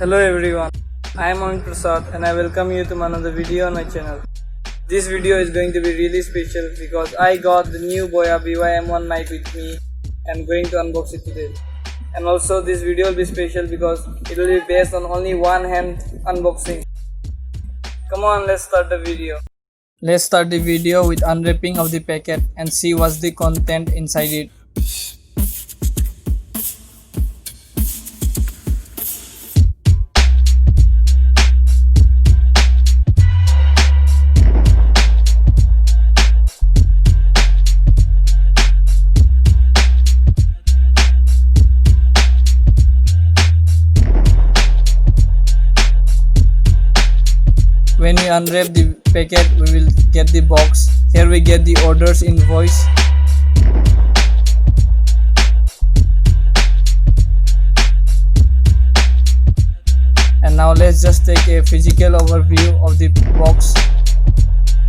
Hello everyone, I am Amit Prasad and I welcome you to another video on my channel. This video is going to be really special because I got the new Boya BY-M1 mic with me and I'm going to unbox it today. And also this video will be special because it will be based on only one hand unboxing. Come on, let's start the video. Let's start the video with unwrapping of the packet and see what's the content inside it. When we unwrap the packet, we will get the box. Here we get the orders invoice. And now let's just take a physical overview of the box.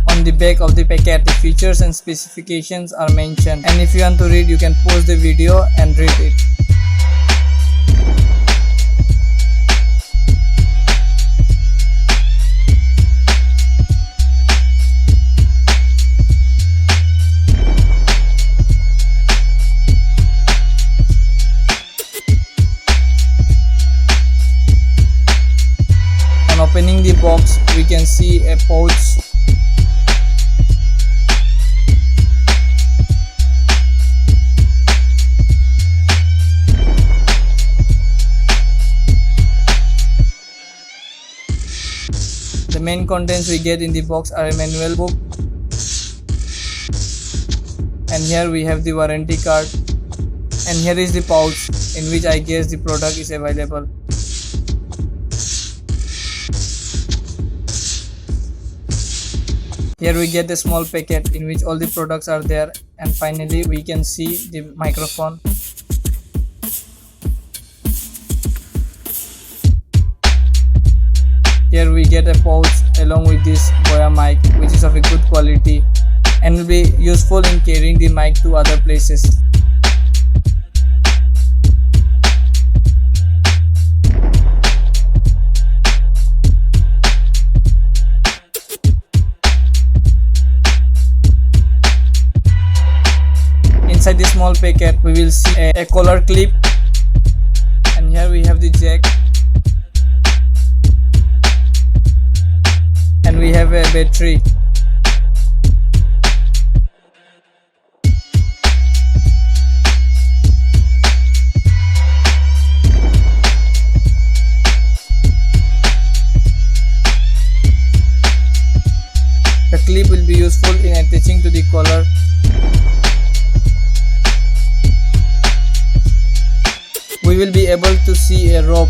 On the back of the packet, the features and specifications are mentioned. And if you want to read, you can pause the video and read it. Opening the box, we can see a pouch. The main contents we get in the box are a manual book, and here we have the warranty card, and here is the pouch in which I guess the product is available. Here we get a small packet in which all the products are there, and finally we can see the microphone. Here we get a pouch along with this Boya mic, which is of a good quality and will be useful in carrying the mic to other places. Inside this small packet, we will see a collar clip, and here we have the jack, and we have a battery. The clip will be useful in attaching to the collar. We will be able to see a rope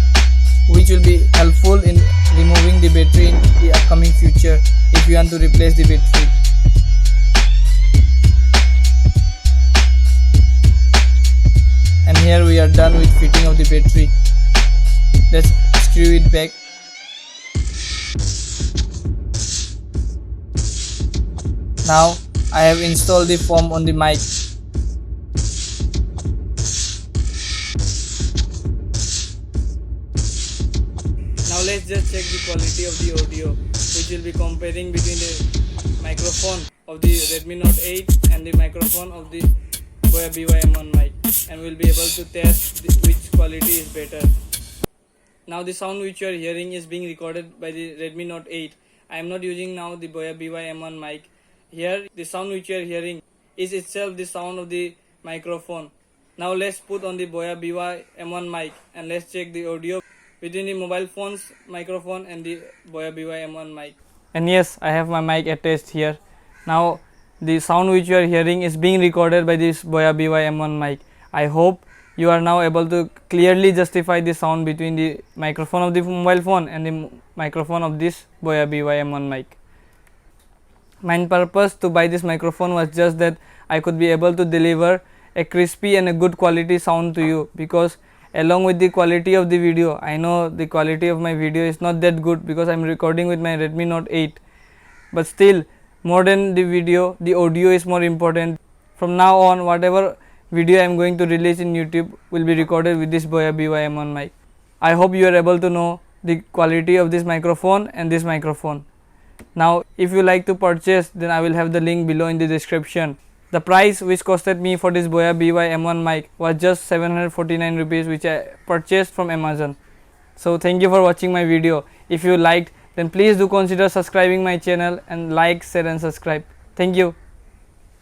which will be helpful in removing the battery in the upcoming future if you want to replace the battery. And here we are done with fitting of the battery. Let's screw it back. Now I have installed the foam on the mic. Now let's just check the quality of the audio, which will be comparing between the microphone of the Redmi Note 8 and the microphone of the Boya BY-M1 mic, and we'll be able to test which quality is better. Now the sound which you are hearing is being recorded by the Redmi Note 8. I am not using now the Boya BY-M1 mic. Here the sound which you are hearing is itself the sound of the microphone. Now let's put on the Boya BY-M1 mic and let's check the audio between the mobile phone's microphone and the Boya BY-M1 mic. And yes, I have my mic attached here. Now the sound which you are hearing is being recorded by this Boya BY-M1 mic. I hope you are now able to clearly justify the sound between the microphone of the mobile phone and the microphone of this Boya BY-M1 mic. My purpose to buy this microphone was just that I could be able to deliver a crispy and a good quality sound to you, because along with the quality of the video, I know the quality of my video is not that good because I am recording with my Redmi Note 8, but still more than the video, the audio is more important. From now on, whatever video I am going to release in YouTube will be recorded with this Boya BY-M1 mic. I hope you are able to know the quality of this microphone and this microphone. Now if you like to purchase, then I will have the link below in the description. The price which costed me for this Boya BY-M1 mic was just 749 rupees, which I purchased from Amazon. So thank you for watching my video. If you liked, then please do consider subscribing my channel, and like, share and subscribe. Thank you.